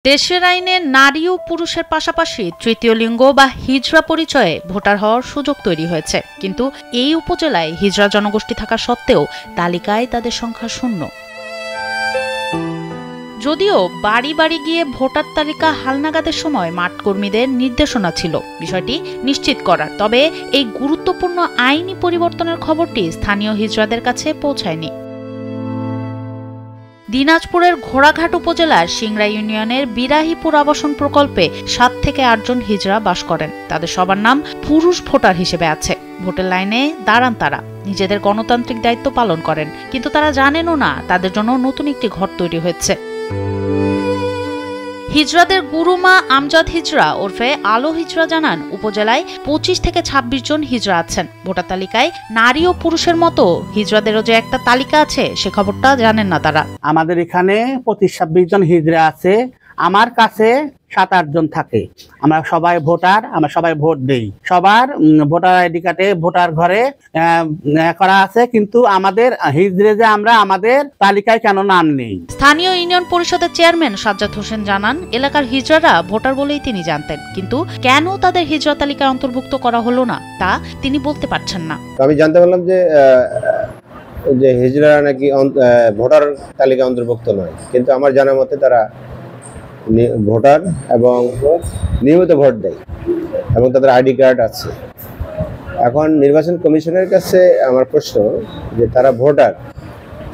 দেশের আইনে নারী ও পুরুষের পাশাপাশি তৃতীয় লিঙ্গ বা হিজড়া পরিচয়ে ভোটার হওয়ার সুযোগ তৈরি হয়েছে, কিন্তু এই উপজেলায় হিজড়া জনগোষ্ঠী থাকা সত্ত্বেও তালিকায় তাদের সংখ্যা শূন্য। যদিও বাড়ি বাড়ি গিয়ে ভোটার তালিকা হালনাগাদের সময় মাঠ কর্মীদের নির্দেশনা ছিল বিষয়টি নিশ্চিত করার, তবে এই গুরুত্বপূর্ণ আইনি পরিবর্তনের খবরটি স্থানীয় হিজড়াদের কাছে পৌঁছায়নি। দিনাজপুরের ঘোড়াঘাট উপজেলার সিংড়া ইউনিয়নের বিরাহীপুর আবাসন প্রকল্পে 7 থেকে 8 জন হিজড়া বাস করেন। তাদের সবার নাম পুরুষ ভোটার হিসেবে আছে। ভোটের লাইনে দাঁড়ান তারা, নিজেদের গণতান্ত্রিক দায়িত্ব পালন করেন, কিন্তু তারা জানেনও না তাদের জন্য নতুন একটি ঘর তৈরি হয়েছে। হিজড়াদের গুরুমা আমজাদ হিজড়া ওরফে আলো হিজড়া জানান, উপজেলায় 25 থেকে 26 জন হিজড়া আছেন। ভোটার তালিকায় নারী ও পুরুষের মতো হিজড়াদেরও যে একটা তালিকা আছে সে খবরটা জানেন না তারা। আমাদের এখানে 25-26 জন হিজড়া আছে, আমার কাছে 7-8 জন থাকে। আমরা সবাই ভোটার, আমরা সবাই ভোট দেই। সবার ভোটার আইডি কার্ডে ভোটার ঘরে করা আছে, কিন্তু আমাদের হিজড়ে যে আমরা আমাদের তালিকায় কেন নাম নেই। স্থানীয় ইউনিয়ন পরিষদের চেয়ারম্যান সাজ্জাদ হোসেন জানান, এলাকার হিজড়ারা ভোটার বলেই তিনি জানতেন, কিন্তু কেন তাদের হিজড়া তালিকায় অন্তর্ভুক্ত করা হলো না তা তিনি বলতে পারছেন না। আমি জানতে পারলাম যে হিজড়ারা নাকি ভোটার তালিকায় অন্তর্ভুক্ত নয়, কিন্তু আমার জানা মতে তারা ভোটার এবং নিয়মিত ভোট দেয় এবং তাদের আইডি কার্ড আছে। এখন নির্বাচন কমিশনের কাছে আমার প্রশ্ন যে তারা ভোটার,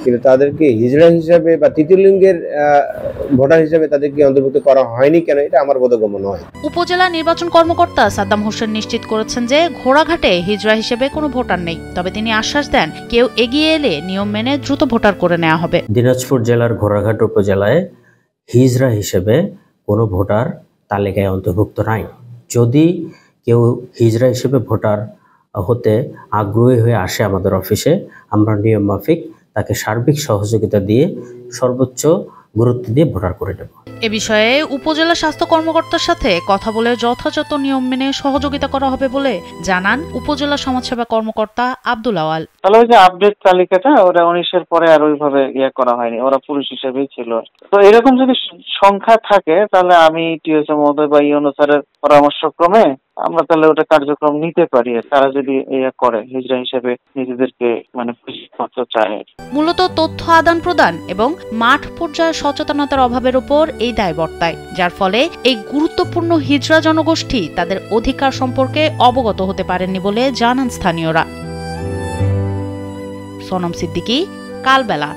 কিন্তু তাদেরকে হিজড়া হিসাবে বা তৃতীয় লিঙ্গের ভোটার হিসাবে তাদেরকে অন্তর্ভুক্ত করা হয়নি কেন, এটা আমার বোধগম্য নয়। উপজেলা নির্বাচন কর্মকর্তা সাদ্দাম হোসেন নিশ্চিত করেছেন যে ঘোড়াঘাটে হিজড়া হিসেবে কোনো ভোটার নেই, তবে তিনি আশ্বাস দেন কেউ এগিয়ে এলে নিয়ম মেনে দ্রুত ভোটার করে নেওয়া হবে। দিনাজপুর জেলার ঘোড়াঘাট উপজেলায় হিজড়া হিসেবে কোনো ভোটার তালিকায় অন্তর্ভুক্ত নাই। যদি কেউ হিজড়া হিসেবে ভোটার হতে আগ্রহী হয়ে আসে আমাদের অফিসে, আমরা নিয়ম মাফিক তাকে সার্বিক সহযোগিতা দিয়ে সর্বোচ্চ গুরুত্ব দিয়ে ভোটার করে নেব। এ বিষয়ে উপজেলা স্বাস্থ্য কর্মকর্তার সাথে কথা বলে যথাযথ নিয়ম মেনে সহযোগিতা করা হবে বলে জানান উপজেলা সমাজসেবা কর্মকর্তা আব্দুল আওয়াল। তাহলে ওই যে আপডেট তালিকাটা ওরা 19-এর পরে আর ওইভাবে করা হয়নি, ওরা পুরুষ হিসেবেই ছিল। তো এরকম যদি সংখ্যা থাকে তাহলে আমি টিএসএ মহোদয় বা ইউনো স্যারের পরামর্শক্রমে আমরা তাহলে ওটা কার্যক্রম নিতে পারি, তারা যদি করে হিজড়া হিসেবে নিজেদেরকে পরিচয়পত্র চায়। মূলত তথ্য আদান প্রদান এবং মাঠ পর্যায়ে সচেতনতার অভাবের উপর এই দায় বর্তায়, যার ফলে এই গুরুত্বপূর্ণ হিজড়া জনগোষ্ঠী তাদের অধিকার সম্পর্কে অবগত হতে পারেননি বলে জানান স্থানীয়রা। সোনম সিদ্দিকী, কালবেলা।